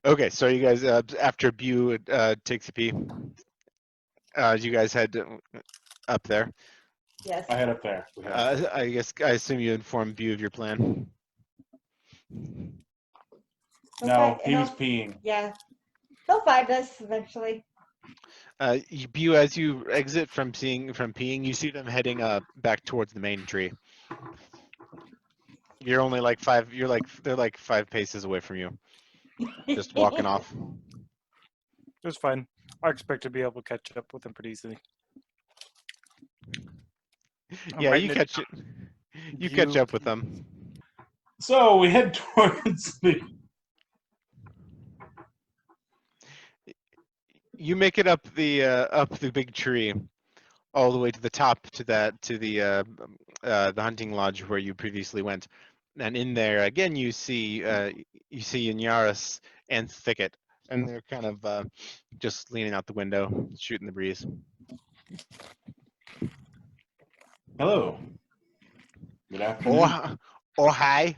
Okay, so you guys, after Bu takes a pee, you guys head up there. Yes. I head up there. We head up there. I assume you inform Bu of your plan. No, he was peeing. Yeah. He'll find us eventually. Bu, as you exit from peeing, you see them heading back towards the main tree. You're only like five. They're like 5 paces away from you, just walking off. It's fine. I expect to be able to catch up with him pretty easily. Yeah, right you in catch it. You catch up with them. So we head towards the. You make it up the big tree, all the way to the top to the hunting lodge where you previously went, and in there again you see Inyaris and Thicket, and they're kind of just leaning out the window, shooting the breeze. Hello. Good afternoon. Oh hi.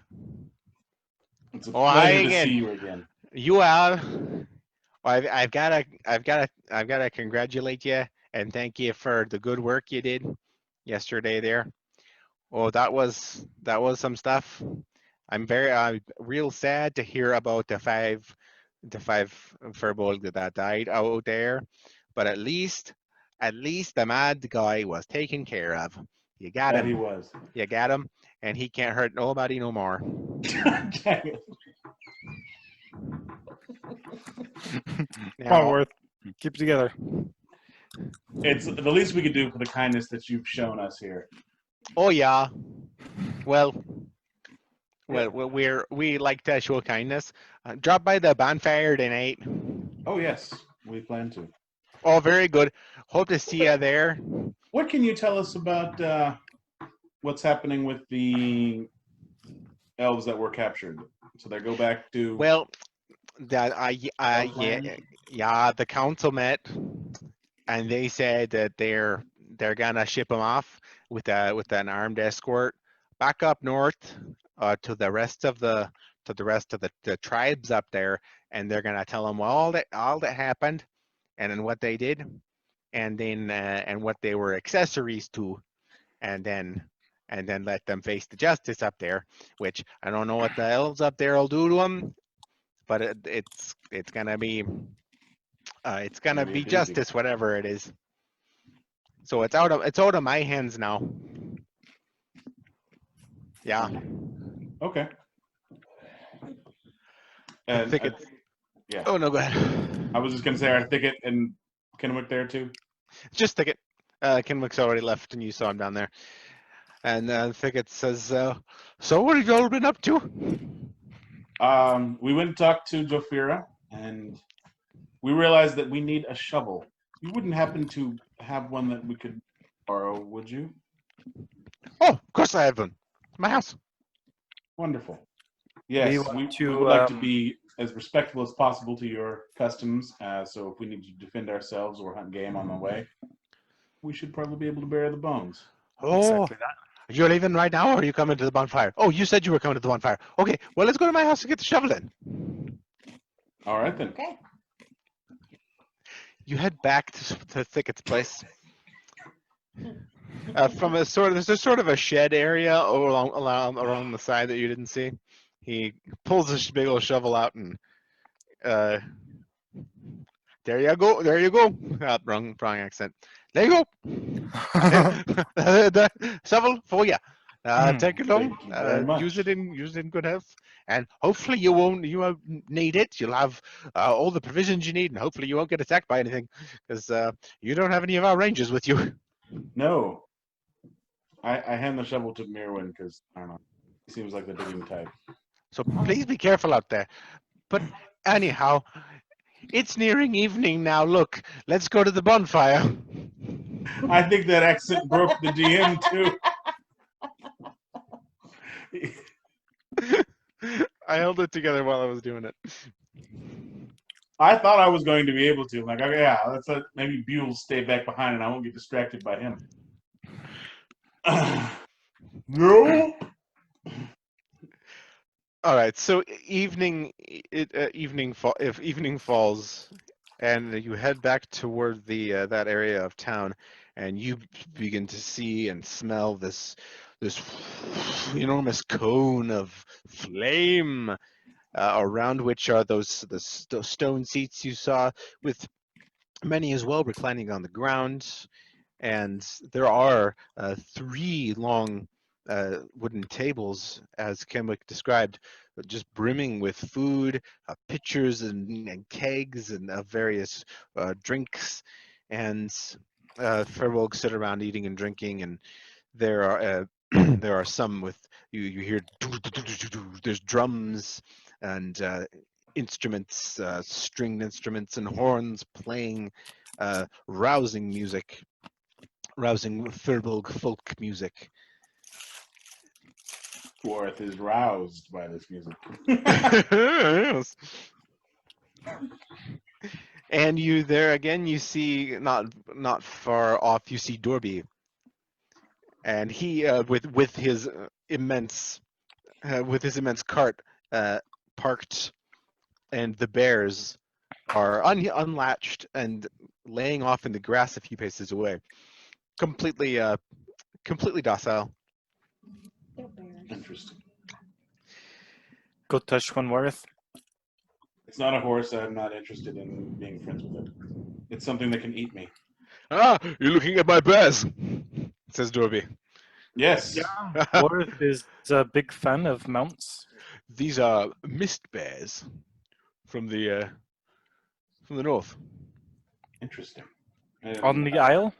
It's a Oh, hi pleasure to again. see you again. You are. Well, I've gotta congratulate you and thank you for the good work you did yesterday there. Oh, that was some stuff. I'm real sad to hear about the five furbolg that died out there, but at least the mad guy was taken care of. You got That he him. was. You got him, and he can't hurt nobody no more. Come on, Worth. Keep it together. It's the least we could do for the kindness that you've shown us here. Oh yeah. Well, we like to show kindness. Drop by the bonfire tonight. Oh yes, we plan to. Oh, very good. Hope to see you there. What can you tell us about what's happening with the elves that were captured? So they go back to. Well, that Elfland? yeah, the council met, and they said that they're gonna ship them off with an armed escort back up north to the rest of the tribes up there, and they're gonna tell them all that happened, and then what they did, and then and what they were accessories to, and then let them face the justice up there. Which I don't know what the elves up there will do to them, but it's gonna be Maybe a doozy. justice, whatever it is. So it's out of my hands now. Yeah. Okay. I And think it's. yeah. Oh no, go ahead. I was just gonna say, are Thicket and Kenwick there too? Just Thicket. Kenwick's already left, and you saw him down there. And Thicket says, "So what have you all been up to?" We went and talked to Jofira, and we realized that we need a shovel. You wouldn't happen to have one that we could borrow, would you? Oh, of course I have one. My house. Wonderful. Yes, want we to, would like to be as respectful as possible to your customs. So if we need to defend ourselves or hunt game on the way, we should probably be able to bury the bones. Oh, Exactly that. you're leaving right now, or are you coming to the bonfire? Oh, you said you were coming to the bonfire. Okay, well, let's go to my house to get the shovel then. All right then. Okay. You head back to Thicket's place. From there's a sort of a shed area around the side that you didn't see. He pulls this big old shovel out and there you go. Wrong accent. There you go. The shovel for you. Take it home. Thank you very much. Use it in good health, and hopefully you won't need it. You'll have all the provisions you need, and hopefully you won't get attacked by anything, because you don't have any of our rangers with you. No. I hand the shovel to Mirwin because, I don't know, he seems like the digging type. So please be careful out there. But anyhow, it's nearing evening now. Look, let's go to the bonfire. I think that accent broke the DM too. I held it together while I was doing it. I thought I was going to be able to. Like, okay, yeah, maybe Buell stay back behind and I won't get distracted by him. No. All right. So if evening falls, and you head back toward the that area of town, and you begin to see and smell this enormous cone of flame around which are those stone seats you saw, with many as well reclining on the ground. And there are three long wooden tables, as Kenwick described, just brimming with food, pitchers and kegs and various drinks. And Fairwolves sit around eating and drinking, and there are there are some with you hear there's drums and instruments, stringed instruments and horns playing rousing music, rousing Furbolg folk music. Worth is roused by this music. Yes. And you there again, you see not far off, you see Dorby, and he with his immense cart parked, and the bears are unlatched and laying off in the grass a few paces away, completely docile. They're bears. Interesting. Go touch one worth. It's not a horse. I'm not interested in being friends with it. It's something that can eat me. Ah, you're looking at my bears, says Dorby. Yes. Worth is a big fan of mounts. These are mist bears from the north. Interesting. On the isle?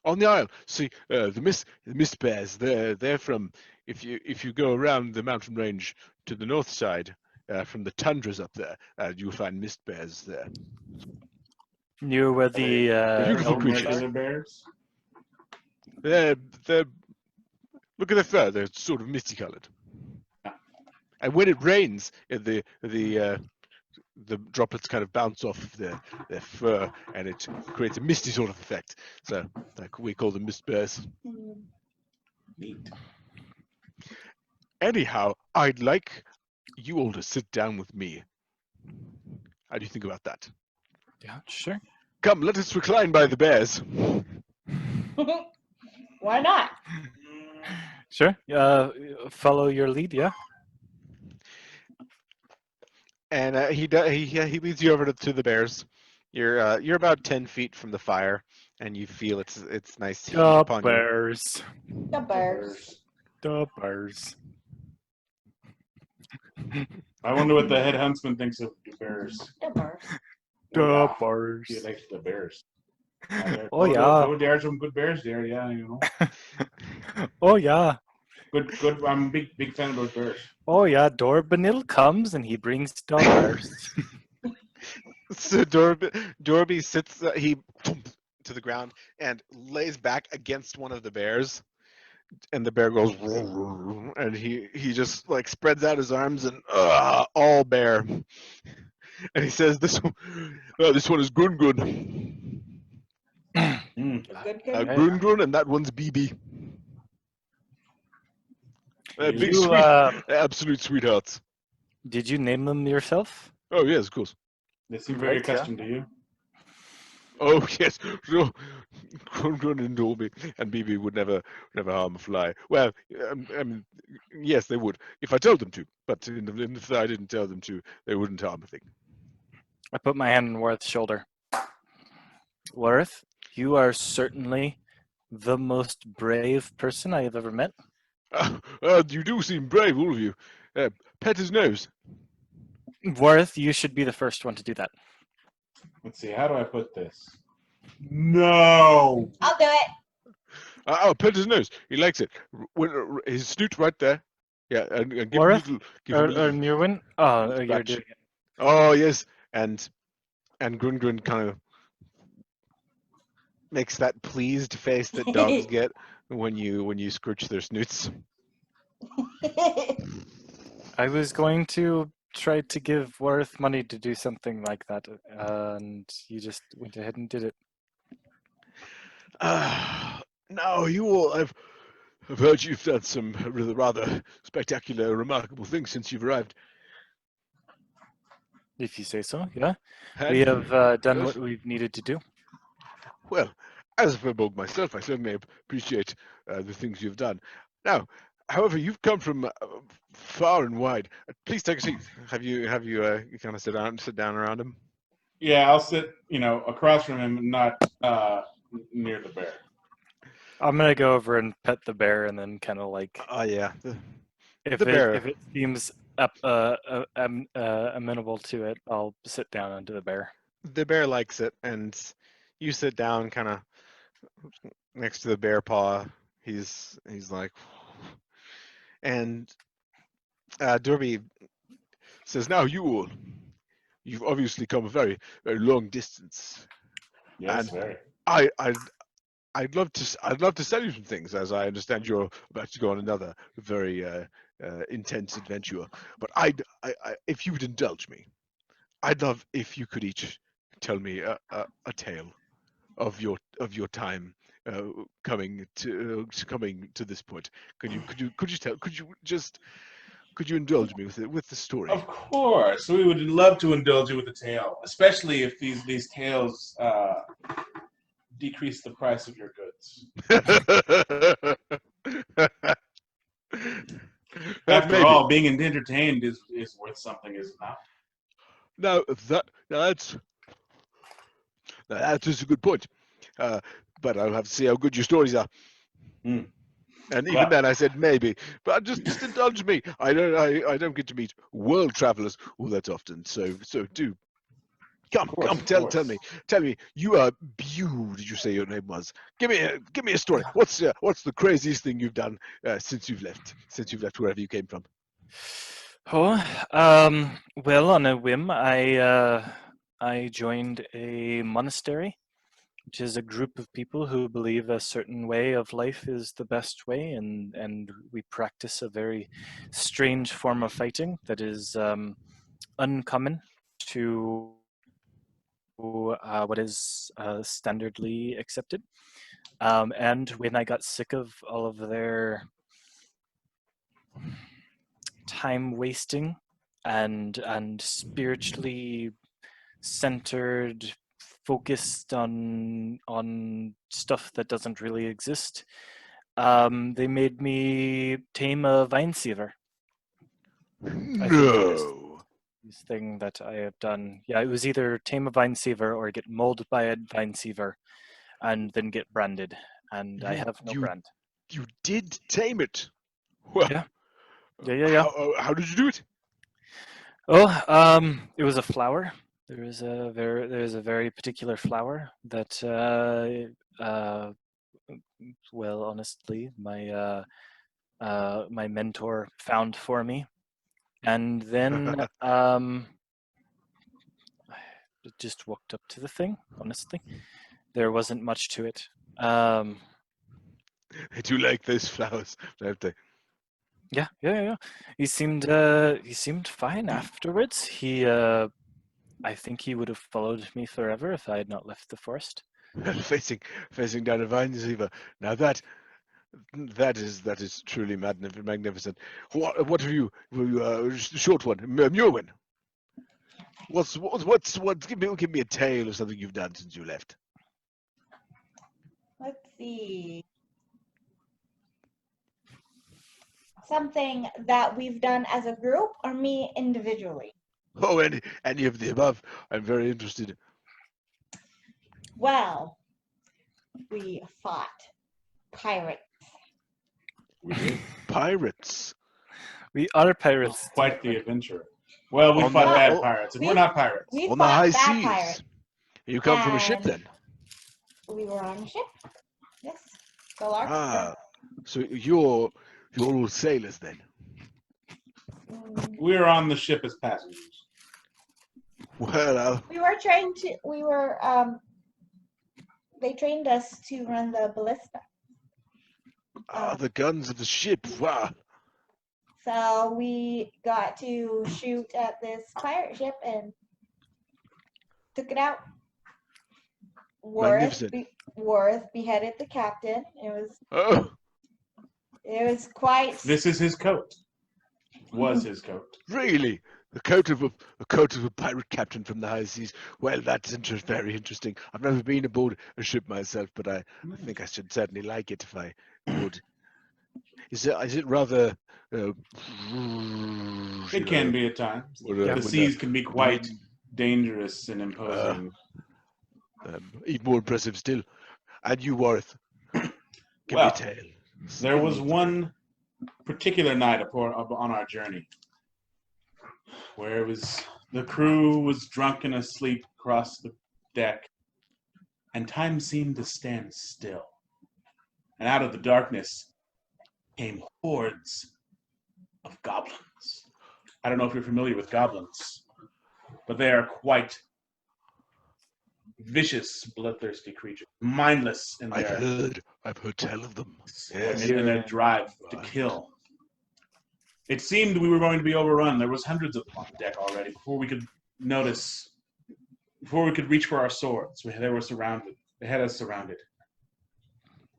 On the isle. See, the mist bears. They're from, if you go around the mountain range to the north side, from the tundras up there, you'll find mist bears there. Near where the Beautiful elk creatures. is. Other bears? They're look at their fur. They're sort of misty colored. And when it rains, the droplets kind of bounce off their fur, and it creates a misty sort of effect. So, like, we call them mist bears. Neat. Anyhow, I'd like you all to sit down with me. How do you think about that? Yeah, sure. Come, let us recline by the bears. Why not? Sure. Follow your lead, yeah? And he leads you over to the bears. You're about 10 feet from the fire, and you feel it's nice heat The upon you. bears. The bears. The bears. I wonder what the head huntsman thinks of the bears. The bears. The Yeah, bears. he likes the bears. Oh, yeah. There are some good bears there. Yeah, Oh, yeah. Good. I'm a big fan of those bears. Oh, yeah. Dorbanil comes and he brings the bears. So Dorby sits to the ground and lays back against one of the bears, and the bear goes, and he just like spreads out his arms and all bear, and he says, "This one is Gun." Mm. Good. Gun, and that one's BB. Big You, sweet, absolute sweethearts. Did you name them yourself? Oh yes, of course. They seem very Right, yeah. accustomed to you. Oh yes, so Gun and Dolby and BB would never harm a fly. Well, I mean, yes, they would if I told them to. But if I didn't tell them to, they wouldn't harm a thing. I put my hand on Worth's shoulder. Worth, you are certainly the most brave person I have ever met. You do seem brave, all of you. Pet his nose. Worth, you should be the first one to do that. Let's see. How do I put this? No. I'll do it. Oh, pet his nose. He likes it. His snoot right there. Yeah, and give him a Worth, little. Give him a Or little. Newin? Oh, you're scratch. doing it. Oh yes, and Grun kind of makes that pleased face that dogs get when you scratch their snoots. I was going to try to give Worth money to do something like that, and you just went ahead and did it. No, you all. I've heard you've done some rather spectacular, remarkable things since you've arrived. If you say so, yeah. And, We have done yes, what we've needed to do. well, as a Furbolg myself, I certainly appreciate the things you've done. Now, however, you've come from far and wide. Please take a seat. Have you you kind of sit down around him? Yeah, I'll sit, across from him, not near the bear. I'm gonna go over and pet the bear, and then kind of like Oh yeah, if the bear. it seems amenable to it, I'll sit down onto the bear. The bear likes it, and you sit down kind of next to the bear paw. He's like, and Derby says, "Now you've obviously come a very very long distance, Yes, and very. I I'd love to sell you some things, as I understand you're about to go on another very intense adventure. But if you would indulge me, I'd love if you could each tell me a tale of your time coming to this point. Could you indulge me with the story? Of course, we would love to indulge you with a tale, especially if these tales decrease the price of your goods. After Maybe. all, being entertained is worth something, is it not? Now that is a good point. But I'll have to see how good your stories are. Hmm. And even Well- then, I said maybe. But just indulge me. I don't get to meet world travelers all that often. So do come, Of course, of tell course. me. You are Bew. Did you say your name was? Give me a story. What's the craziest thing you've done since you've left wherever you came from? Oh, well, on a whim, I joined a monastery, which is a group of people who believe a certain way of life is the best way, and we practice a very strange form of fighting that is uncommon to what is standardly accepted. And when I got sick of all of their time wasting and spiritually centered, focused on stuff that doesn't really exist, they made me tame a vine seaver. I think the No. this thing that I have done. Yeah, it was either tame a vine seaver or get mauled by a vine seaver and then get branded. And I have no brand. You did tame it. Well, Yeah. Yeah. How did you do it? Oh, it was a flower. There is a very particular flower that well, honestly, my mentor found for me, and then just walked up to the thing. Honestly, there wasn't much to it. I do like those flowers, don't they? Yeah. He seemed fine afterwards. I think he would have followed me forever if I had not left the forest. facing down a vine receiver. Now that is truly magnificent. What have you? Short one, Murwin. What's give me a tale of something you've done since you left. Let's see. Something that we've done as a group or me individually? Oh, any of the above. I'm very interested. Well, we fought pirates. We did. Pirates. We are It was pirates. quite the adventure. Well, we On fought the- bad oh, pirates, and we- we're not pirates. We On the fought high bad seas. pirates. You come from a ship And- then? We were on a ship. Yes. The lark. Ah, so you're all sailors then? We were on the ship as passengers. Well, We were trained to. We were. They trained us to run the ballista. the guns of the ship. Wow. So we got to shoot at this pirate ship and took it out. Magnificent. Worth beheaded the captain. It was Oh, It was quite. This is his coat. Was his coat. Really? The coat of a pirate captain from the high seas. Well, that's very interesting. I've never been aboard a ship myself, but I think I should certainly like it if I would. Is it rather? It can be at times. The seas can be quite dangerous and imposing. Even more impressive still. And you, Wareth, give me a Well, tale. there was one particular night on our journey where the crew was drunk and asleep across the deck, and time seemed to stand still. And out of the darkness came hordes of goblins. I don't know if you're familiar with goblins, but they are quite vicious, bloodthirsty creatures, mindless in their I've heard tell of them. in their drive to kill. It seemed we were going to be overrun. There was hundreds of them on the deck already before we could reach for our swords. They were surrounded. They had us surrounded.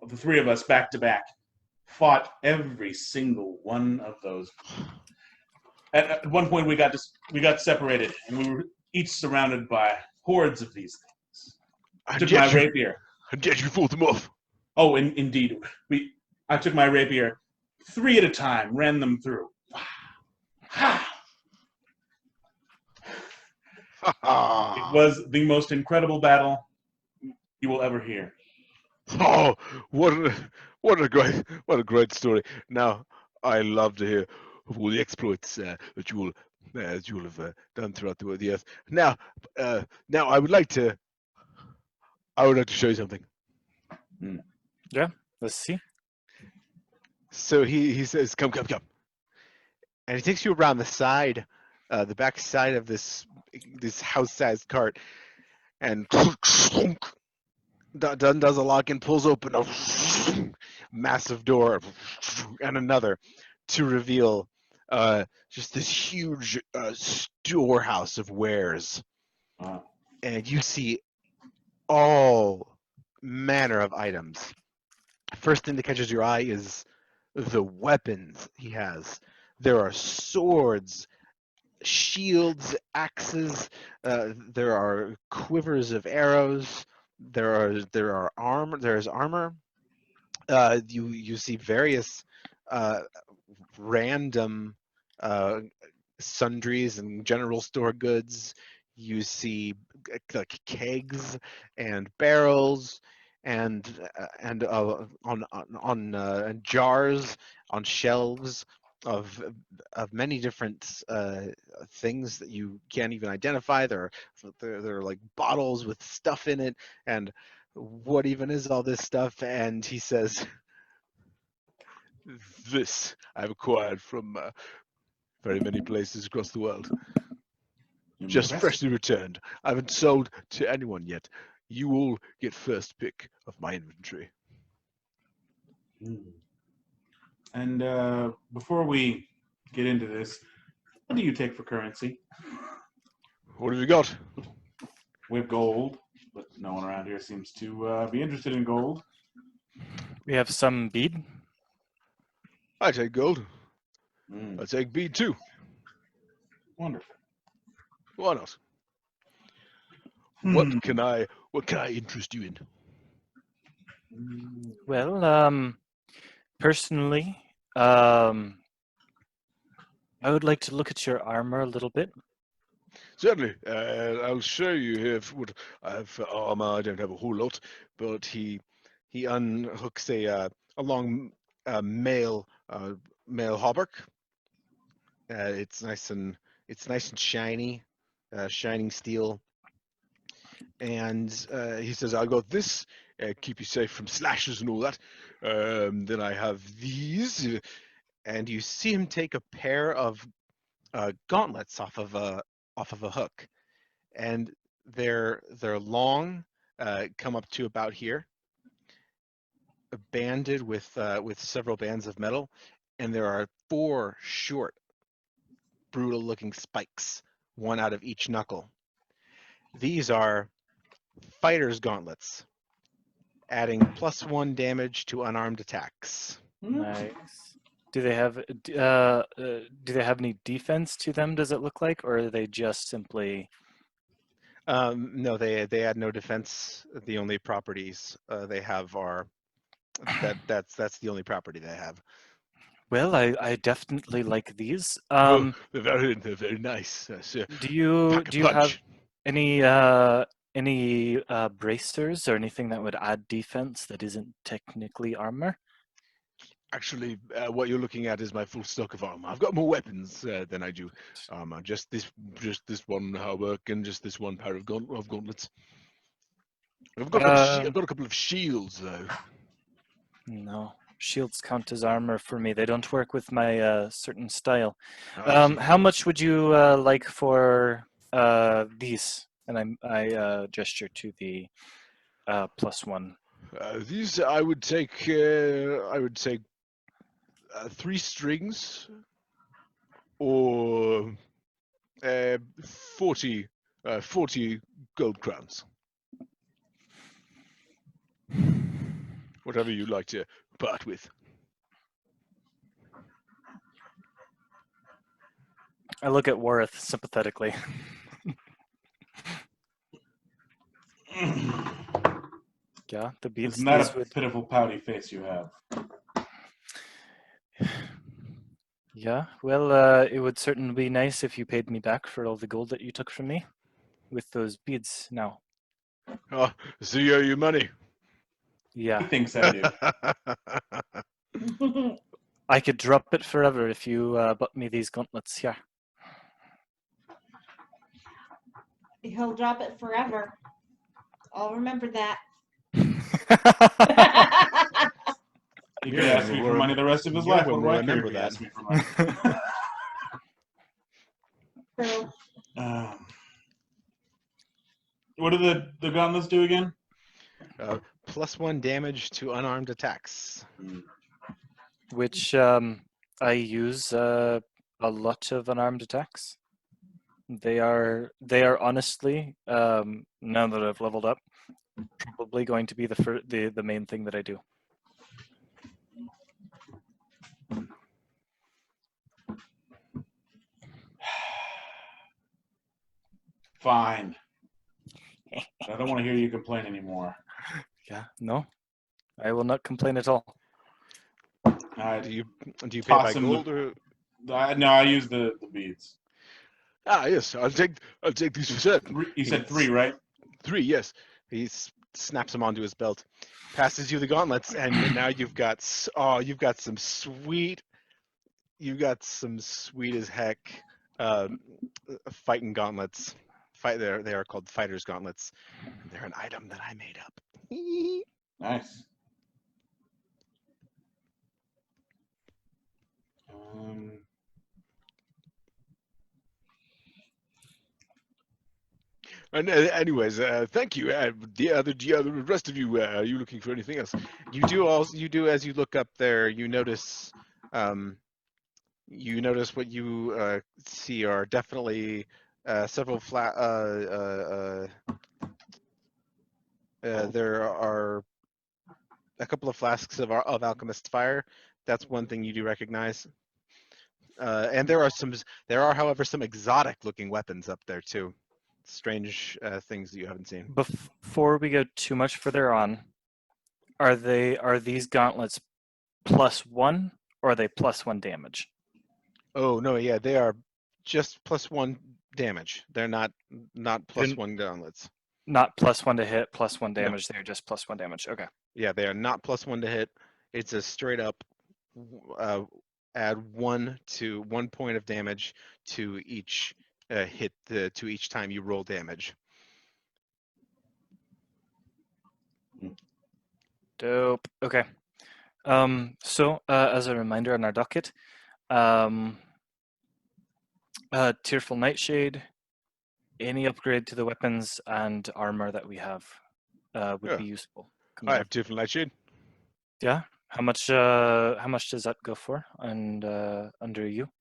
The three of us, back to back, fought every single one of those. At one point, we got separated, and we were each surrounded by hordes of these things. I took my rapier. And yet you fought them off. Oh, indeed. I took my rapier, 3 at a time, ran them through. It was the most incredible battle you will ever hear. Oh, what a great story! Now I love to hear of all the exploits that you will have done throughout the earth. Now I would like to show you something. Yeah, let's see. So he says, "Come," and he takes you around the side, the back side of this house-sized cart, and does a lock and pulls open a massive door and another to reveal just this huge storehouse of wares. And you see all manner of items. First thing that catches your eye is the weapons he has. There are swords, shields, axes. There are quivers of arrows. There's armor. You see various random sundries and general store goods. You see like kegs and barrels and on jars on shelves of many different things that you can't even identify. There are like bottles with stuff in it, and what even is all this stuff? And he says, "This I've acquired from very many places across the world. Just freshly returned. I haven't sold to anyone yet. You all get first pick of my inventory." And before we get into this, what do you take for currency? What have you got? We have gold, but no one around here seems to be interested in gold. We have some bead. I take gold. I take bead too. Wonderful. Why not? What can I interest you in? Well, personally, I would like to look at your armor a little bit. Certainly. I'll show you here what I have for armor. I don't have a whole lot, but he unhooks a long mail hauberk. It's nice and shiny, shining steel. And he says, "I'll go with this, keep you safe from slashes and all that. Then I have these," and you see him take a pair of gauntlets off of a hook, and they're long, come up to about here, banded with several bands of metal, and there are 4 short, brutal-looking spikes, one out of each knuckle. These are fighter's gauntlets, adding +1 damage to unarmed attacks. Nice. Do they have do they have any defense to them? Does it look like, or are they just simply? No, they had no defense. The only properties they have are that's the only property they have. Well, I definitely like these. Oh, they're very nice. Do Pack a you have punch. any bracers or anything that would add defense that isn't technically armor? Actually, what you're looking at is my full stock of armor. I've got more weapons than I do armor. Just this one hauberk and just this one pair of gauntlets. I've got I've got a couple of shields though. No, shields count as armor for me. They don't work with my certain style. I see. How much would you like for these? And I gesture to the +1. These I would take. I would take 3 strings or 40 gold crowns. Whatever you'd like to part with. I look at Wareth sympathetically. Yeah, the beads. It's not These a would. pitiful pouty face you have. Yeah, well, it would certainly be nice if you paid me back for all the gold that you took from me with those beads now. Oh, so you owe you money. He Yeah, thinks I do. I could drop it forever if you bought me these gauntlets. Yeah. He'll drop it forever. I'll remember that. He could ask me for money the rest of his life. What do I care if he asks me for money? True. What do the gauntlets do again? +1 damage to unarmed attacks. Which I use a lot of unarmed attacks. They are honestly, now that I've leveled up, probably going to be the main thing that I do. Fine. I don't want to hear you complain anymore. Yeah, no, I will not complain at all. Do you pay by Toss him gold or? No, I use the beads. Ah, yes, I'll take these for certain. You said 3, right? 3, yes. He snaps them onto his belt, passes you the gauntlets, and now you've got some sweet as heck fighting gauntlets. They are called fighters gauntlets. They're an item that I made up. Nice. And anyways, thank you. The rest of you, are you looking for anything else? You do as you look up there. You notice what you see are definitely several there are a couple of flasks of alchemist's fire. That's one thing you do recognize. And there are, however, some exotic looking weapons up there too. Strange things that you haven't seen. Before we go too much further on, are these gauntlets +1 or are they +1 damage? Oh no, yeah, they are just +1 damage. They're not +1 gauntlets. Not +1 to hit, +1 damage. No. They're just +1 damage. Okay. Yeah, they are not +1 to hit. It's a straight up add 1 point of damage to each hit to each time you roll damage. Dope. Okay. So as a reminder on our docket, Tearful Nightshade, any upgrade to the weapons and armor that we have would be useful. I have Tearful Nightshade. Yeah. How much does that go for? And under you?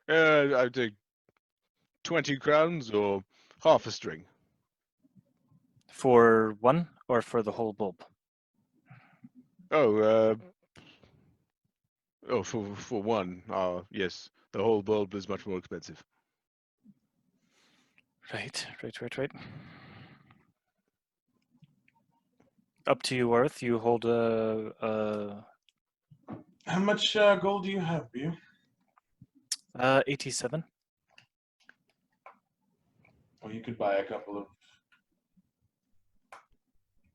I take 20 crowns or half a string. For one or for the whole bulb? Oh, Oh, for one, yes, the whole bulb is much more expensive. Right. Up to you, Arth. You hold a How much gold do you have, you? 87. Well, you could buy a couple of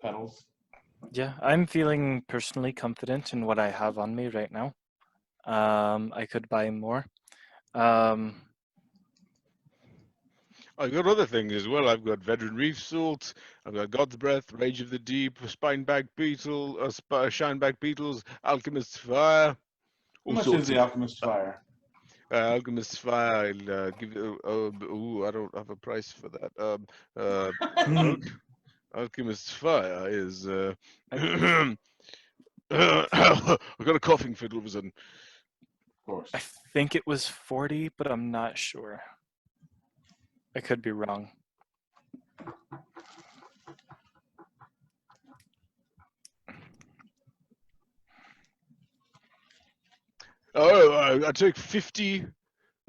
petals. Yeah, I'm feeling personally confident in what I have on me right now. I could buy more. I've got other things as well. I've got Veteran Reef Salt, I've got God's Breath, Rage of the Deep, Spineback Beetle, Shineback Beetles, Alchemist's Fire, How all much is sorts the of alchemist fire? Alchemist's Fire. I'll give you. I don't have a price for that. Alchemist's Fire is. I got a coughing fit all of a sudden. Of course. I think it was 40, but I'm not sure. I could be wrong. Oh, I take 50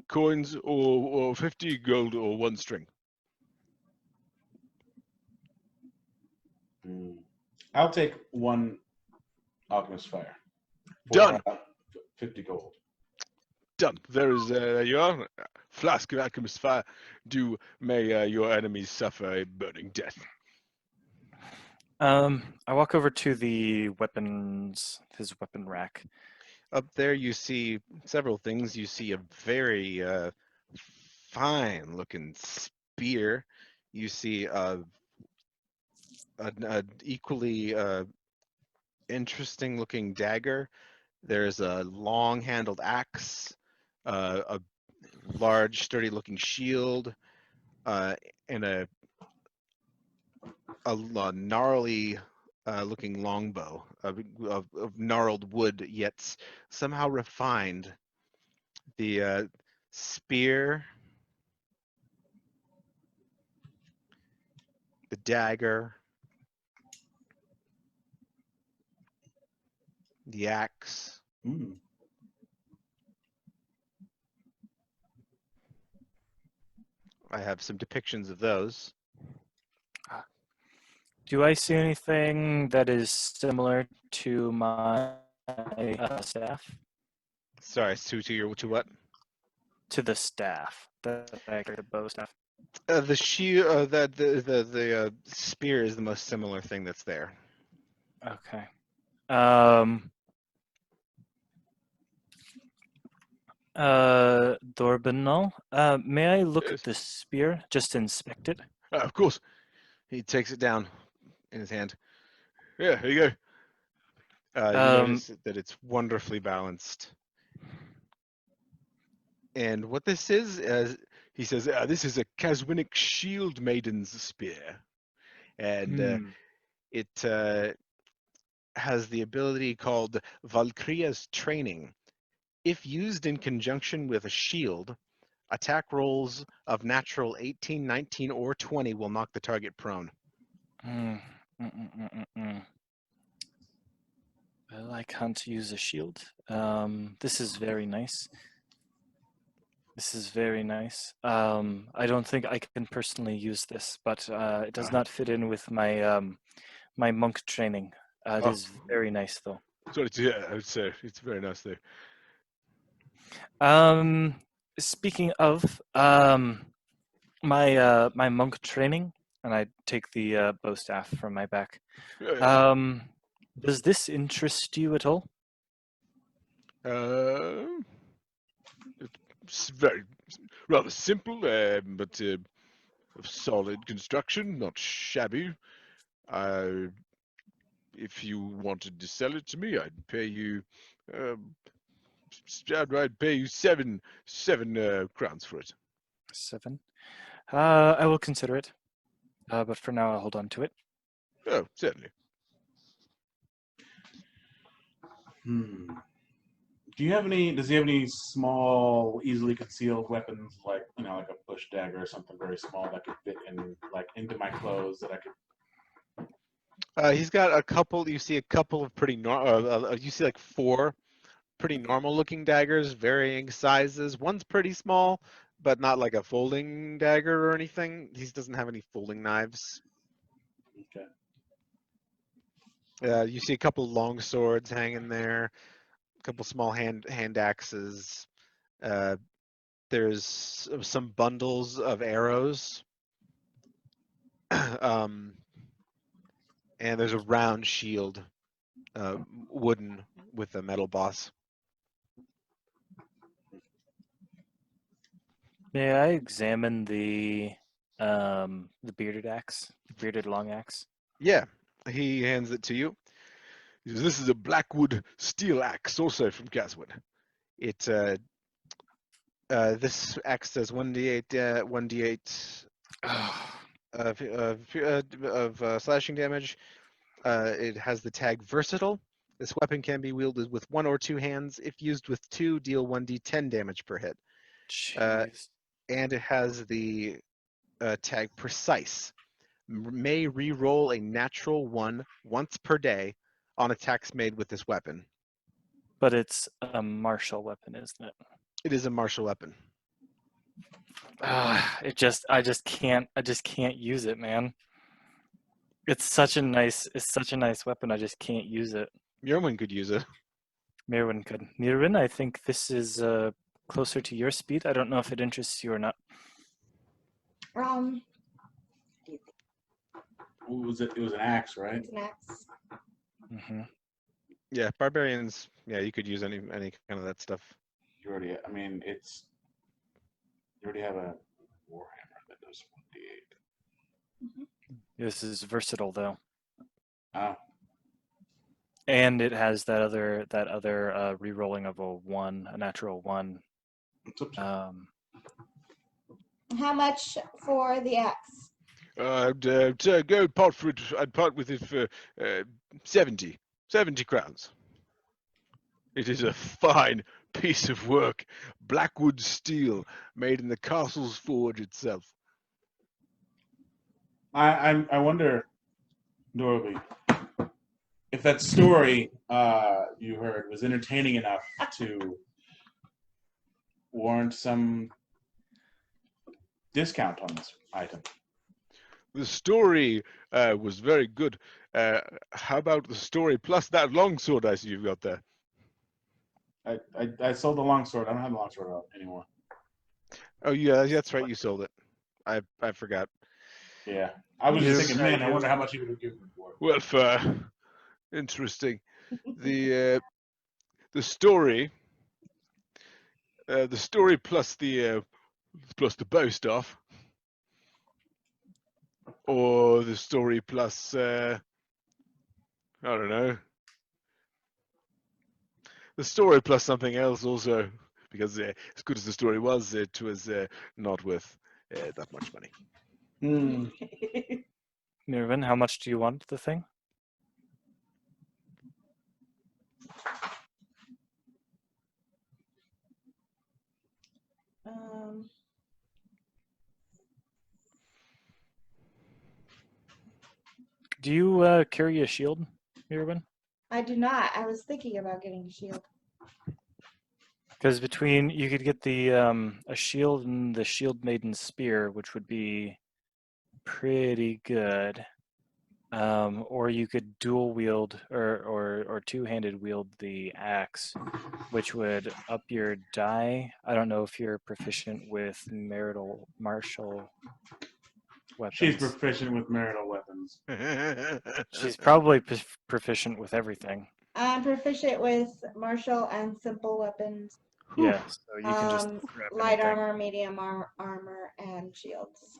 coins or 50 gold or one string. I'll take one alchemist fire. Done. 50 gold. Done. There you are. Flask of Alchemist's Fire. Do may your enemies suffer a burning death. I walk over to the weapons, his weapon rack. Up there, you see several things. You see a very fine-looking spear. You see a equally interesting-looking dagger. There's a long-handled axe, a large, sturdy-looking shield, and a gnarly looking longbow of gnarled wood, yet somehow refined. The spear, the dagger, the axe. Mm. I have some depictions of those. Do I see anything that is similar to my staff? Sorry, to what? To the staff, the bow staff. The shield, the spear is the most similar thing that's there. Okay. Dorbinal, may I look Yes. at the spear? Just inspect it. Of course. He takes it down in his hand. Yeah, here you go. You notice that it's wonderfully balanced. And what this is, he says, this is a Caswinic Shield Maiden's spear. And it has the ability called Valkyria's Training. If used in conjunction with a shield, attack rolls of natural 18, 19, or 20 will knock the target prone. Well, I can't use a shield. This is very nice. This is very nice. I don't think I can personally use this, but it does not fit in with my my monk training. It is very nice, though. Sorry to hear. I would say it's very nice though. Speaking of my my monk training, and I take the bow staff from my back. Yes. Does this interest you at all? It's very rather simple, but of solid construction, not shabby. If you wanted to sell it to me, I'd pay you. I'd pay you seven crowns for it. 7. I will consider it, but for now I'll hold on to it. Oh, certainly. Do you have any? Does he have any small, easily concealed weapons, like like a bush dagger or something very small that could fit in, like into my clothes that I could? He's got a couple. You see a couple of pretty. You see like 4 pretty normal looking daggers, varying sizes. One's pretty small, but not like a folding dagger or anything. He doesn't have any folding knives. Okay. You see a couple long swords hanging there, a couple small hand axes. There's some bundles of arrows. And there's a round shield, wooden with a metal boss. May I examine the bearded axe, bearded long axe? Yeah, he hands it to you. He says, this is a Blackwood steel axe, also from Caswood. It this axe does 1d8 1d8 of slashing damage. It has the tag versatile. This weapon can be wielded with 1 or 2 hands. If used with 2, deal 1d10 damage per hit. Jeez. And it has the tag precise. May re-roll a natural 1 once per day on attacks made with this weapon. But it's a martial weapon, isn't it? It is a martial weapon. I just can't use it, man. It's such a nice weapon. I just can't use it. Yerwin could use it. Mirwin could. Mirwin, I think this is closer to your speed. I don't know if it interests you or not. What was it? It was an axe, right? It's an axe. Hmm. Yeah, barbarians. Yeah, you could use any kind of that stuff. You already. I mean, it's. You already have a warhammer that does 1d8. This is versatile though, Oh, and it has that other re-rolling of a natural 1. it's up to How much for the axe? I'd go part for it. I'd part with it for 70 crowns. It is a fine piece of work, Blackwood steel, made in the castle's forge itself. I wonder, Dorothy, if that story you heard was entertaining enough to warrant some discount on this item. The story was very good. How about the story plus that longsword I see you've got there? I sold the longsword. I don't have the longsword anymore. Oh yeah, that's right. You sold it. I forgot. Yeah, I was just thinking, man, I wonder how much you would have given for it. Well, interesting. The story plus the bow staff, or the story plus I don't know, the story plus something else also, because as good as the story was, it was not worth that much money. Mirwin, how much do you want the thing? Do you carry a shield, Mirwin? I do not. I was thinking about getting a shield. Because you could get the a shield and the Shield Maiden Spear, which would be pretty good. Or you could dual wield or two-handed wield the axe, which would up your die. I don't know if you're proficient with martial weapons. She's proficient with marital weapons. She's probably proficient with everything. I'm proficient with martial and simple weapons. Yeah, so you can just grab Light anything. armor, medium armor, and shields.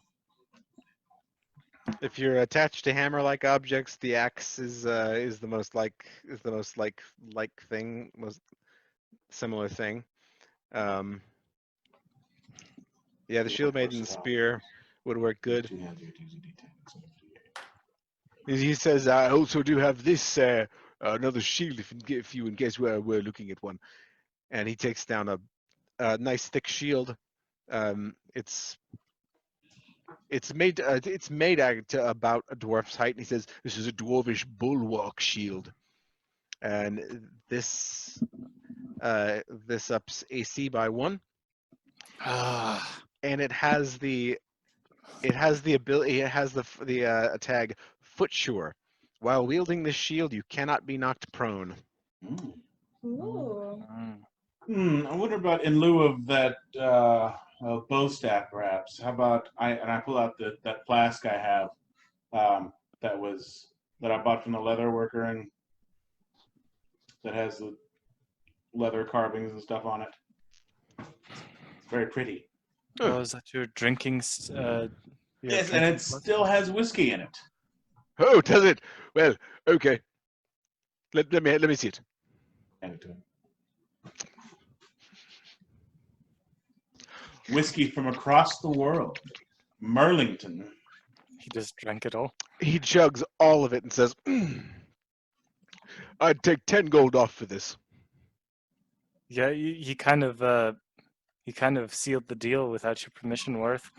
If you're attached to hammer-like objects, the axe is the most like thing, most similar thing. Yeah, the Shield Maiden Spear would work good. He says, I also do have this another shield if you in case we're looking at one. And he takes down a nice thick shield. It's made at about a dwarf's height, and he says this is a dwarvish bulwark shield. And this this ups AC by 1, Ah, and it has the ability. It has the tag Foot Sure. While wielding this shield, you cannot be knocked prone. Mm. Ooh. mm. I wonder about in lieu of that bow staff, perhaps. How about I pull out that flask I have that I bought from the leather worker and that has the leather carvings and stuff on it. It's very pretty. Oh, is that your drinking? Your Yes, and drinking it flask? still has whiskey in it. Oh, does it? Well, okay. Let me see it. Hand it to him. Whiskey from across the world. Merlington. He just drank it all. He chugs all of it and says, "I'd take 10 gold off for this." Yeah, he kind of sealed the deal without your permission, Worth.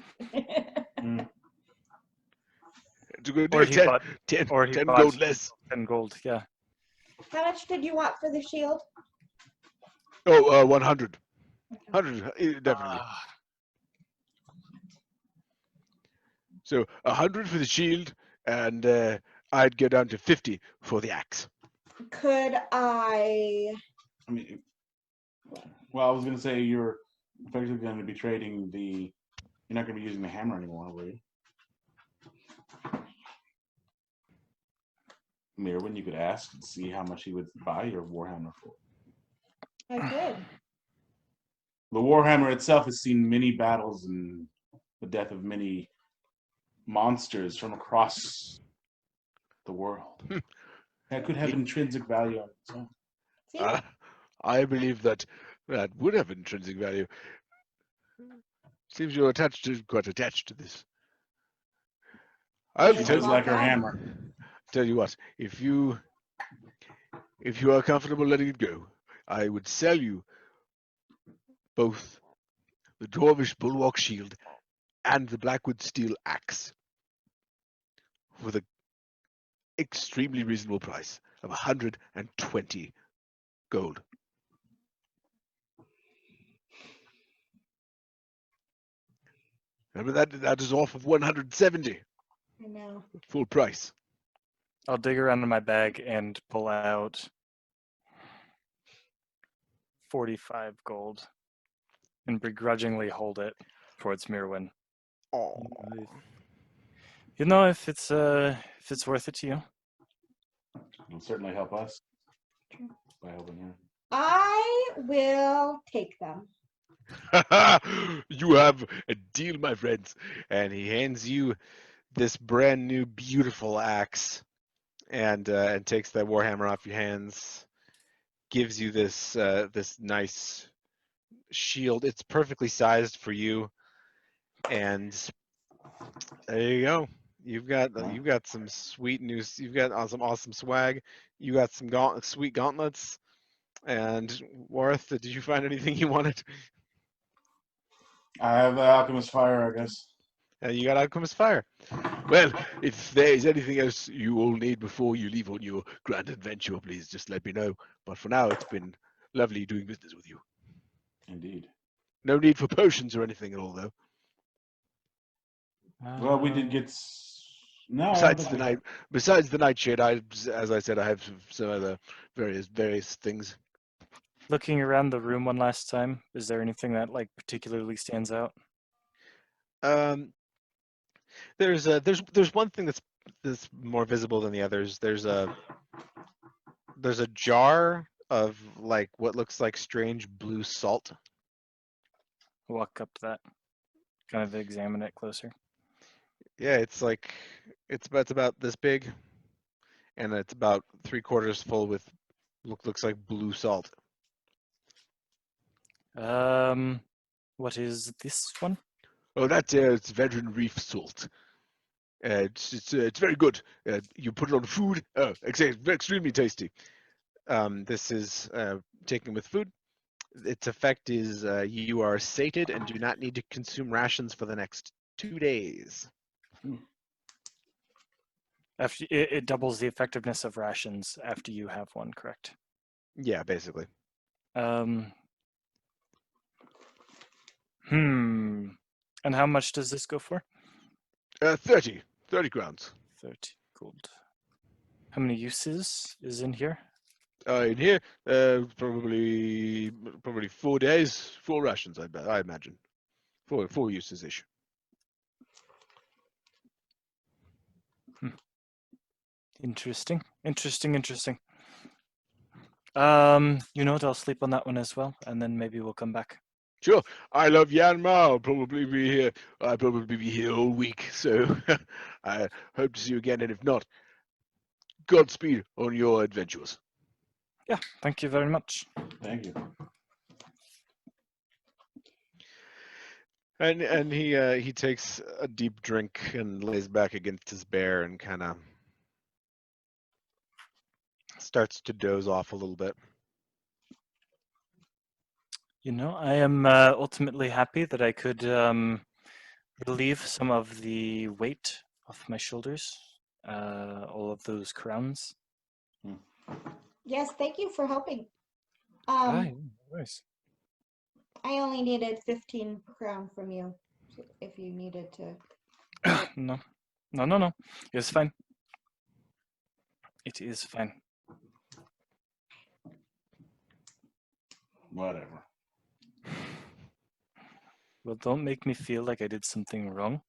Mm. It's a good Or deal. he bought, 10 or he 10 bought gold less. 10 gold. Yeah. How much did you want for the shield? Oh, 100. 100, definitely. Ah, So 100 for the shield, and I'd go down to 50 for the axe. Could I? I mean, well, I was going to say you're effectively going to be trading the. You're not going to be using the hammer anymore, will you? Mirwin, you could ask and see how much he would buy your warhammer for. I could. The warhammer itself has seen many battles and the death of many monsters from across the world. That could have intrinsic value on its own. See? I believe that would have intrinsic value. Seems you're quite attached to this. I'll She She tell does you, like her that. hammer. tell you what, if you are comfortable letting it go, I would sell you both the Dwarvish Bulwark Shield and the Blackwood Steel Axe for the extremely reasonable price of 120 gold. Remember that is off of 170 I know. full price. I'll dig around in my bag and pull out 45 gold and begrudgingly hold it towards Mirwin. Oh, You know, if it's worth it to you. It'll certainly help us by helping her. I will take them. you have a deal, my friends. And he hands you this brand new, beautiful axe, and takes that warhammer off your hands. Gives you this this nice shield. It's perfectly sized for you, and there you go. You've got some sweet news. You've got some awesome swag. You got some sweet gauntlets. And Worth, did you find anything you wanted? I have the alchemist fire, I guess. You got Alchemist Fire. Well, if there is anything else you all need before you leave on your grand adventure, please just let me know. But for now, it's been lovely doing business with you. Indeed. No need for potions or anything at all, though. Well, we did get. No, I don't think we have. Besides the nightshade, as I said, I have some other various things. Looking around the room one last time, is there anything that like particularly stands out? There's one thing that's more visible than the others. There's a jar of like what looks like strange blue salt. Walk up to that, kind of examine it closer. Yeah, it's about this big, and it's about 3/4 full with looks like blue salt. What is this one? Oh, it's veteran reef salt. It's very good. You put it on food. Oh, extremely tasty. This is taken with food. Its effect is you are sated and do not need to consume rations for the next 2 days. After it doubles the effectiveness of rations after you have one, correct? Yeah, basically. Um, And how much does this go for? 30 crowns. 30 gold. How many uses is in here? In here, probably 4 days, 4 rations. I imagine, 4 uses ish. Interesting. You know what? I'll sleep on that one as well, and then maybe we'll come back. Sure. I love Yanmar. I'll probably be here. I'll probably be here all week. So I hope to see you again. And if not, Godspeed on your adventures. Yeah, thank you very much. Thank you. And he takes a deep drink and lays back against his bear and kind of starts to doze off a little bit. You know, I am ultimately happy that I could relieve some of the weight off my shoulders, all of those crowns. Yes, thank you for helping. Nice. I only needed 15 crown from you if you needed to. No. It's fine. It is fine. Whatever. Well, don't make me feel like I did something wrong.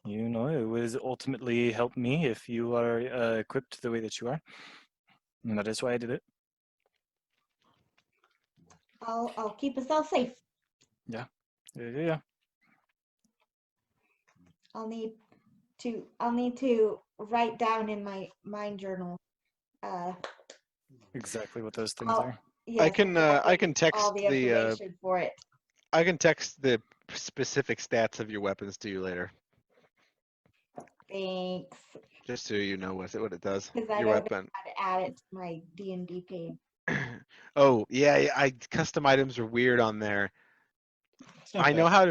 You know, it was ultimately help me if you are equipped the way that you are. And that is why I did it. I'll keep us all safe. Yeah. I'll need to write down in my mind journal. Exactly what those things I'll- are. Yes, I can exactly, text all the information for it. I can text the specific stats of your weapons to you later, Thanks. just so you know what it does. Because I Your don't know weapon. how to add it to my D&D page. Oh yeah, custom items are weird on there. It's not I know bad. how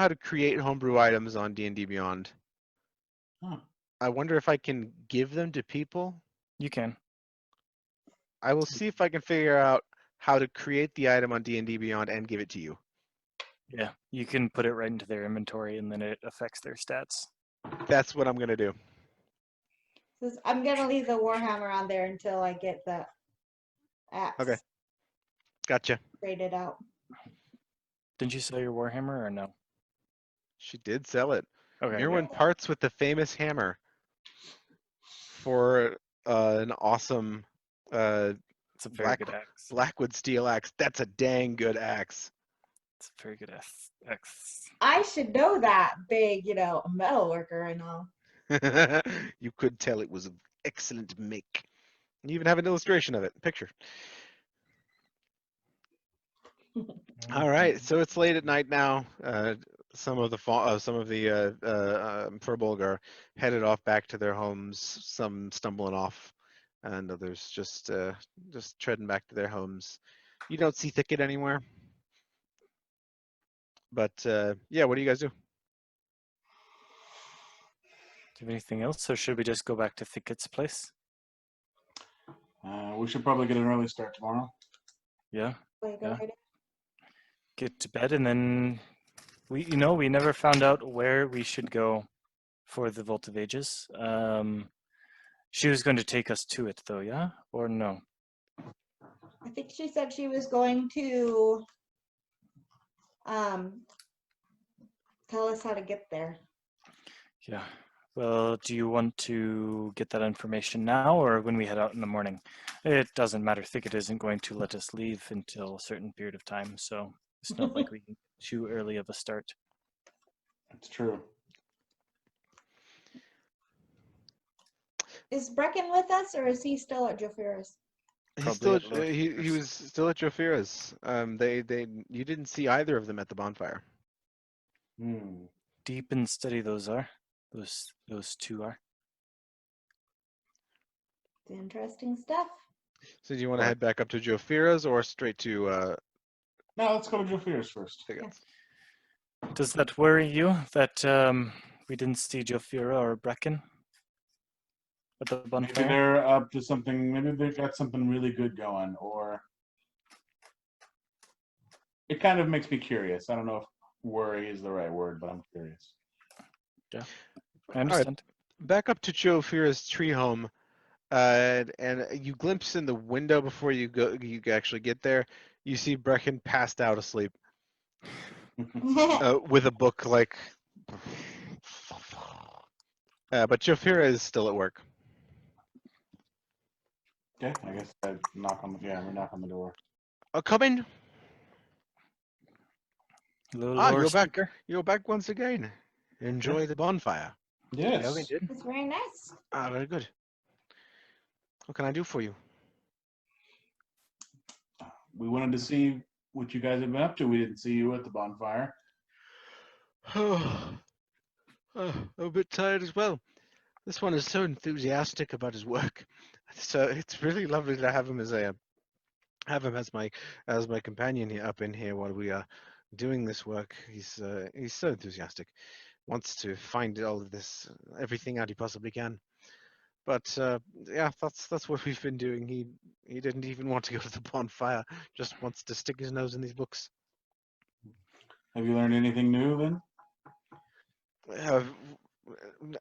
to create homebrew items on D&D Beyond. Huh. I wonder if I can give them to people. You can. I will see if I can figure out how to create the item on D&D Beyond and give it to you. Yeah. You can put it right into their inventory and then it affects their stats. That's what I'm gonna do. I'm gonna leave the Warhammer on there until I get the axe Okay. Gotcha. graded out. Didn't you sell your Warhammer or no? She did sell it. Okay. Mirwin parts with the famous hammer for an awesome It's a very good axe. Blackwood steel axe. That's a dang good axe. It's a very good axe. I should know that, big, metal worker and all. You could tell it was an excellent make. You even have an illustration of it, picture. All right, so it's late at night now. Some of the Furbolg are headed off back to their homes. Some stumbling off, and others just treading back to their homes. You don't see Thicket anywhere, but yeah, what do you guys do? Do you have anything else, or should we just go back to Thicket's place? We should probably get an early start tomorrow. Yeah. Wait, Yeah. right? Get to bed, and then we never found out where we should go for the Vault of Ages. She was going to take us to it, though, yeah, or no? I think she said she was going to tell us how to get there. Yeah. Well, do you want to get that information now or when we head out in the morning? It doesn't matter. Thicket isn't going to let us leave until a certain period of time, so it's not like we can too early of a start. It's true. Is Brecken with us, or is he still at Jofira's? He's Probably still at Lord he Fierce. was still at Jofira's. You didn't see either of them at the bonfire. Hmm. Deep and steady those are. Those two are. It's interesting stuff. So do you want to Right. head back up to Jofira's or straight to Now let's go to Joe Fears first. Thicket's? Does that worry you that we didn't see Jofira or Brecken at the Maybe bonfire? they're up to something. Maybe they've got something really good going, or it kind of makes me curious. I don't know if worry is the right word, but I'm curious. I understand. Back up to Joe Fira's tree home, and you glimpse in the window before you actually get there. You see Brecken passed out asleep with a book like. But Joe Fira is still at work. Okay, I guess I knock on the door. Come in. Hello, Ah, Lord you're back. Speaker. You're back once again. Enjoy the bonfire. Yes. Yeah, we did. It's very nice. Ah, very good. What can I do for you? We wanted to see what you guys have been up to. We didn't see you at the bonfire. Oh, I'm a bit tired as well. This one is so enthusiastic about his work. So it's really lovely to have him as my companion here up in here while we are doing this work. He's so enthusiastic. Wants to find all of this, everything out he possibly can. But yeah, that's what we've been doing. He didn't even want to go to the bonfire. Just wants to stick his nose in these books. Have you learned anything new then? Uh,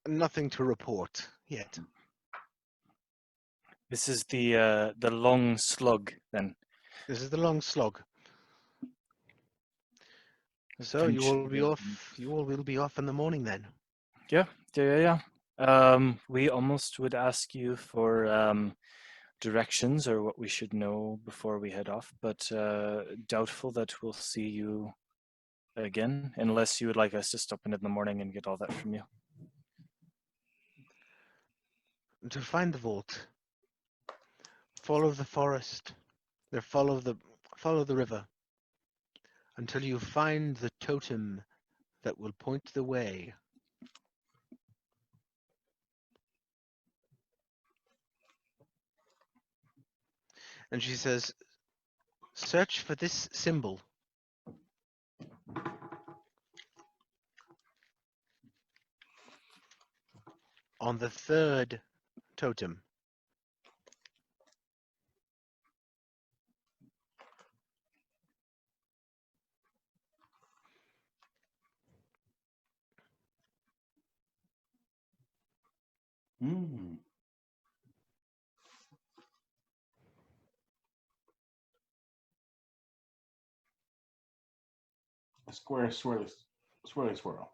Nothing to report yet. This is the long slug then. This is the long slog. So you Attention. will be off. You all will be off in the morning then. Yeah. We almost would ask you for directions or what we should know before we head off, but doubtful that we'll see you again, unless you would like us to stop in the morning and get all that from you. To find the vault, follow the forest. There, follow the river until you find the totem that will point the way. And she says, search for this symbol. On the third totem. Hmm. A square swirly swirl.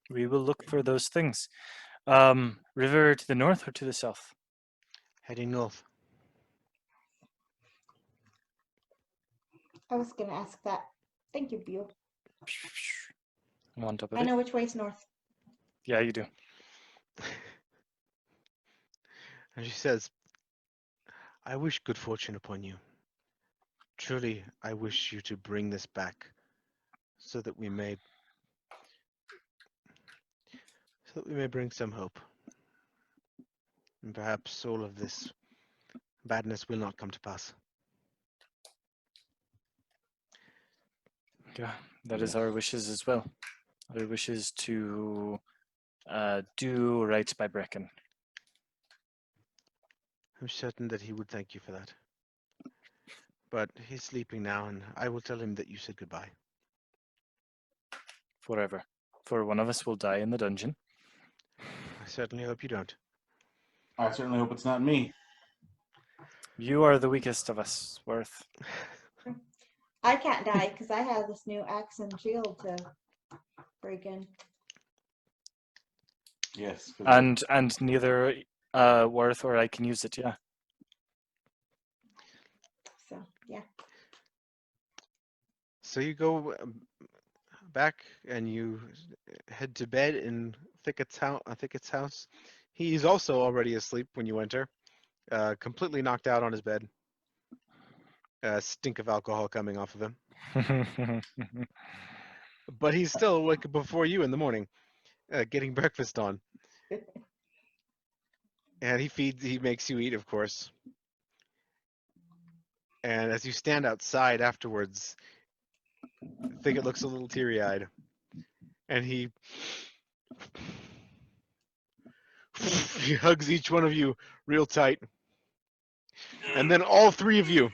We will look for those things. River to the north or to the south? Heading north. I was gonna ask that. Thank you, Beau. I'm on top of I it. know which way's north. Yeah, you do. And she says, I wish good fortune upon you. Truly, I wish you to bring this back so that we may bring some hope. And perhaps all of this badness will not come to pass. Yeah, that is our wishes as well. Our wishes to do right by Brecken. I'm certain that he would thank you for that. But he's sleeping now, and I will tell him that you said goodbye. Forever. For one of us will die in the dungeon. I certainly hope you don't. I certainly hope it's not me. You are the weakest of us, Worth. I can't die because I have this new axe and shield to break in. Yes. And neither Worth or I can use it, yeah. So yeah. So you go back and you head to bed in Thicket's house. He's also already asleep when you enter, completely knocked out on his bed. Stink of alcohol coming off of him. But he's still awake before you in the morning, getting breakfast on. And he makes you eat, of course. And as you stand outside afterwards, Thicket looks a little teary-eyed. And he He hugs each one of you real tight. And then all three of you.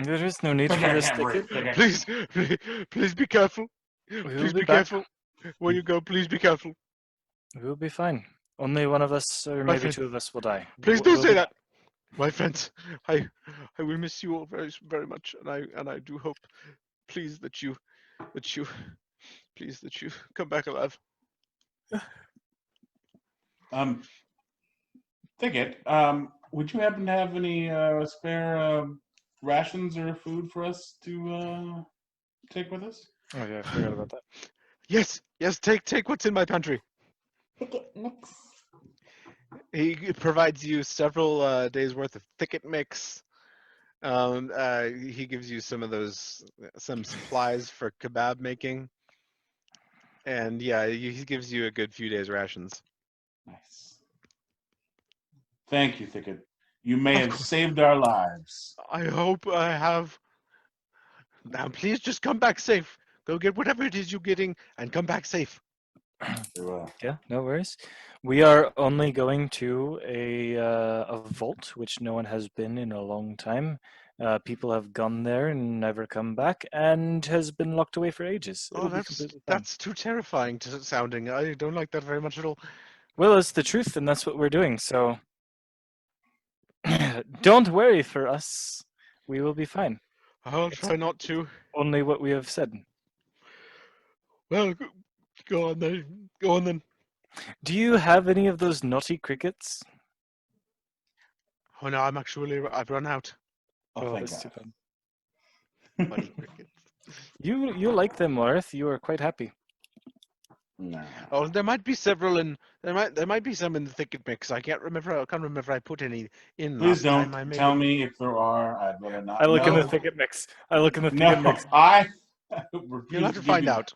There is no need Think for I this can't breathe. ticket. Please, please be careful. We will Please be be back. careful. When you go, please be careful. We will be fine. Only one of us, or My maybe friend, two of us, will die. Please don't We'll say be that. My friends, I will miss you all very very much, and I do hope, please that you please that you come back alive. Thicket, would you happen to have any spare rations or food for us to take with us? Oh yeah, I forgot about that. Yes, yes. Take what's in my pantry. Thicket mix. He provides you several days worth of thicket mix. He gives you some of those some supplies for kebab making, and yeah, he gives you a good few days rations. Nice. Thank you, Thicket. You may Of have course. saved our lives. I hope I have. Now, please just come back safe. Go get whatever it is you're getting, and come back safe. Very well. Yeah, no worries. We are only going to a vault which no one has been in a long time. People have gone there and never come back, and has been locked away for ages. It'll Oh, be that's completely fine. that's too terrifying sounding. I don't like that very much at all. Well, it's the truth, and that's what we're doing. So don't worry for us. We will be fine. I'll It's try not to. only what we have said. Well, go on then. Go on then. Do you have any of those naughty crickets? Oh no, I've run out. Oh, thank that's too God. bad. Buddy crickets. You like them, Warth. You are quite happy. No. Oh, there might be several in there might be some in the thicket mix. I can't remember. I can't remember if I put any in Please last time. don't I may tell have. me if there are. I'd rather not I look in the know. thicket mix. I look in the No, thicket mix. I refuse You'll have to to give find you. out.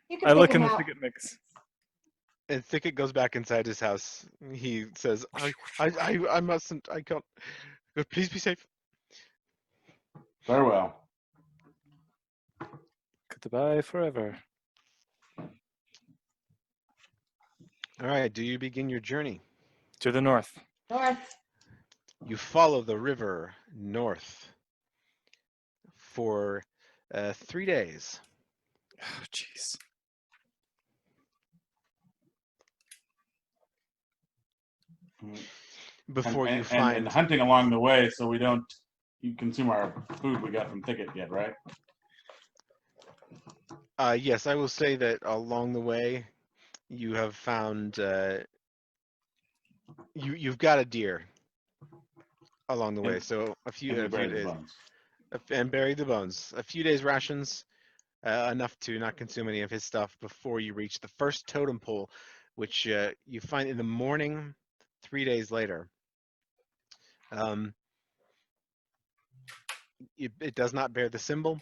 You can I pick look in them the out. thicket mix. And Thicket goes back inside his house. He says, I mustn't. I can't. Please be safe. Farewell. Goodbye forever. All right. Do you begin your journey? To the north. North. You follow the river north for 3 days. Oh, jeez. Before you and find. hunting along the way, so we don't consume our food we got from Thicket yet, right? Yes, I will say that along the way, you have found. You've got a deer along the way. So a And few we buried the days. bones. And buried the bones. A few days rations, enough to not consume any of his stuff before you reach the first totem pole, which you find in the morning, 3 days later. It does not bear the symbol.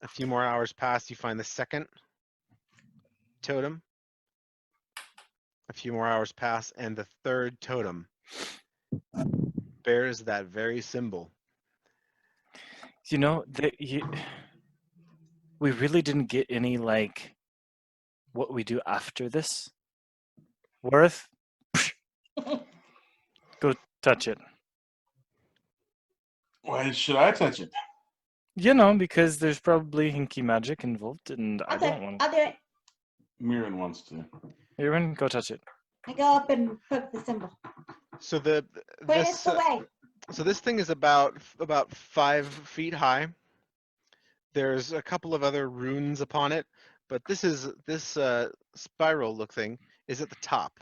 A few more hours pass, you find the second totem. A few more hours pass, and the third totem bears that very symbol. You know, we really didn't get any, like, what we do after this. Worth, go touch it. Why should I touch it? You know, because there's probably hinky magic involved, and I I'll do don't it. want. I'll do it. Mirren wants to. Aaron, go touch it. I go up and poke the symbol. So Point us the way. so this thing is about 5 feet high. There's a couple of other runes upon it, but this spiral look thing is at the top.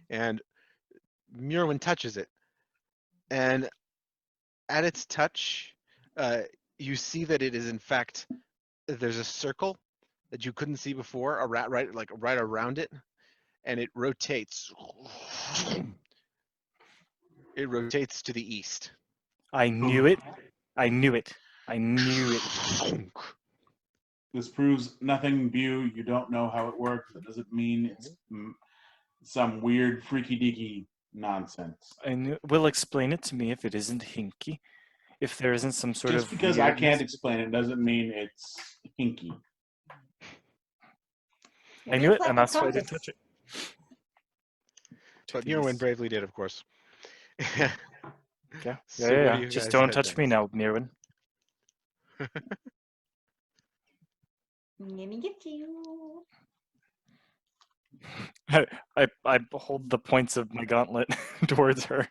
And Murwin touches it, and at its touch, you see that it is in fact there's a circle that you couldn't see before, right around it, and it rotates. It rotates to the east. I knew it. I knew it. I knew it. This proves nothing, Bew. You don't know how it works. That doesn't mean it's some weird, freaky-deaky nonsense. I knew. Will explain it to me if it isn't hinky. If there isn't some sort Just of because I can't weirdness. explain it doesn't mean it's hinky. I knew it, and that's why I didn't touch it. But Jeez. Mirwin bravely did, of course. Yeah, So where do you Just guys don't head touch me next? now, Mirwin. Let me get you. I hold the points of my gauntlet towards her.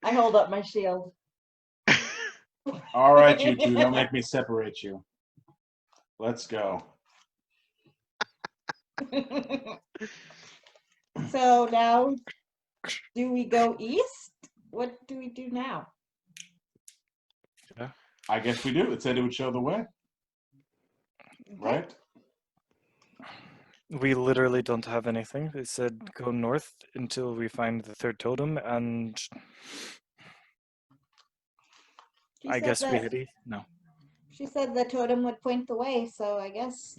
I hold up my shield. All right, you two, don't make me separate you. Let's go. So now, do we go east? What do we do now? I guess we do. It said it would show the way, right? We literally don't have anything. It said go north until we find the third totem, and She I said guess we that- head east. No. She said the totem would point the way, so I guess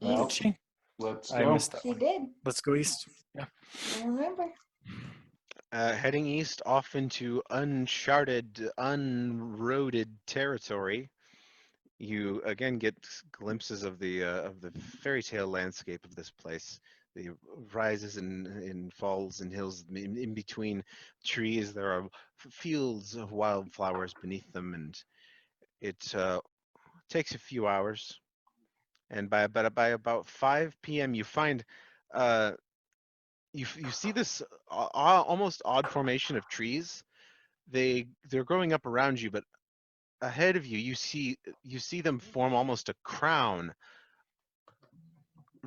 Well, Did she? let's I go. missed that she one. did. Let's go east. Yeah. I remember. Heading east off into uncharted, unroaded territory, you again get glimpses of the fairy tale landscape of this place. The rises and falls and hills. In between trees, there are fields of wildflowers beneath them, and it takes a few hours. And by about 5 p.m., you find you see this almost odd formation of trees. They're growing up around you, but ahead of you, you see them form almost a crown,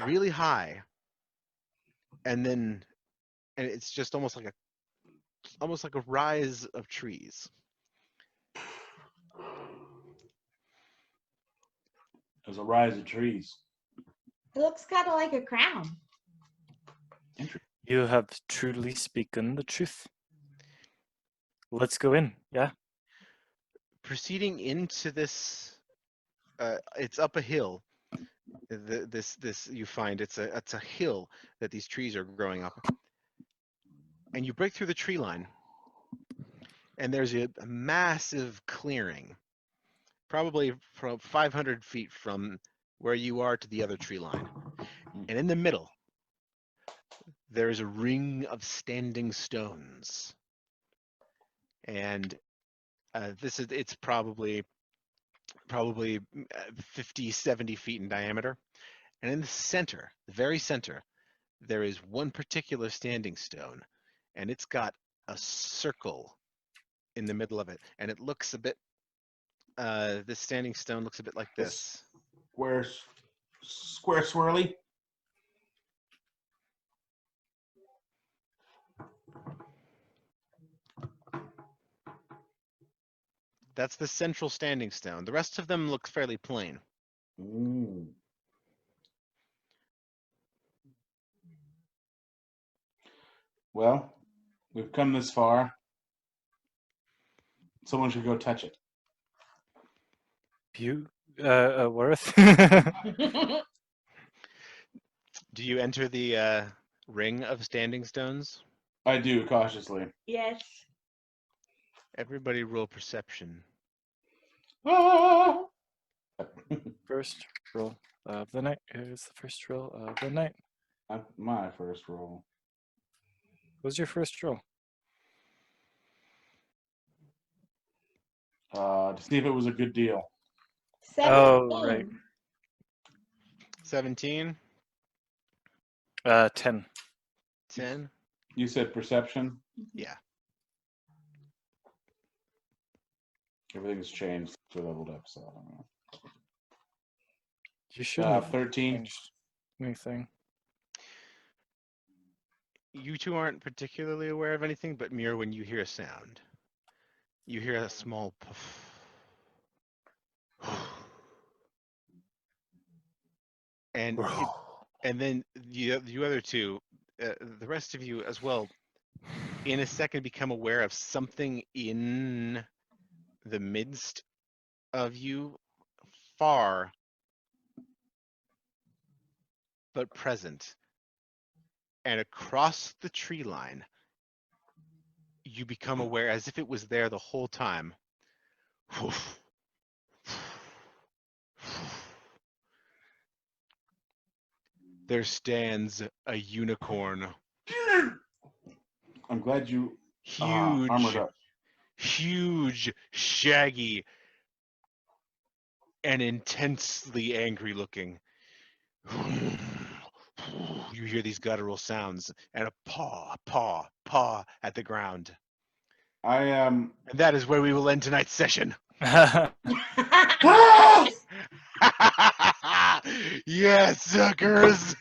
really high, and it's just almost like a rise of trees. There's a rise of trees. It looks kind of like a crown. You have truly spoken the truth. Let's go in. Yeah. Proceeding into this, it's up a hill. This you find it's a hill that these trees are growing up, and you break through the tree line, and there's a massive clearing, probably from 500 feet from where you are to the other tree line, and in the middle there's a ring of standing stones, and it's probably 50, 70 feet in diameter. And in the center, the very center, there is one particular standing stone, and it's got a circle in the middle of it. And it looks a bit, this standing stone looks a bit like this. Square swirly. That's the central standing stone. The rest of them look fairly plain. Ooh. Well, we've come this far. Someone should go touch it. Worth. Do you enter the ring of standing stones? I do, cautiously. Yes. Everybody roll perception. Ah! First roll of the night. Here's the first roll of the night. My first roll. What was your first roll? To see if it was a good deal. 17. Oh, right. 17, 10. 10. You said perception? Yeah. Everything's changed. We leveled up, so I don't know. You shouldn't have 13. changed anything. You two aren't particularly aware of anything, but Mir, when you hear a sound, you hear a small puff. And then the other two, the rest of you as well, in a second become aware of something in the midst of you, far but present. And across the tree line, you become aware, as if it was there the whole time. there stands a unicorn. I'm glad you armored Huge, up. huge, shaggy, and intensely angry looking. You hear these guttural sounds and a paw, paw, paw at the ground. I And that is where we will end tonight's session. Ah! Yes, suckers.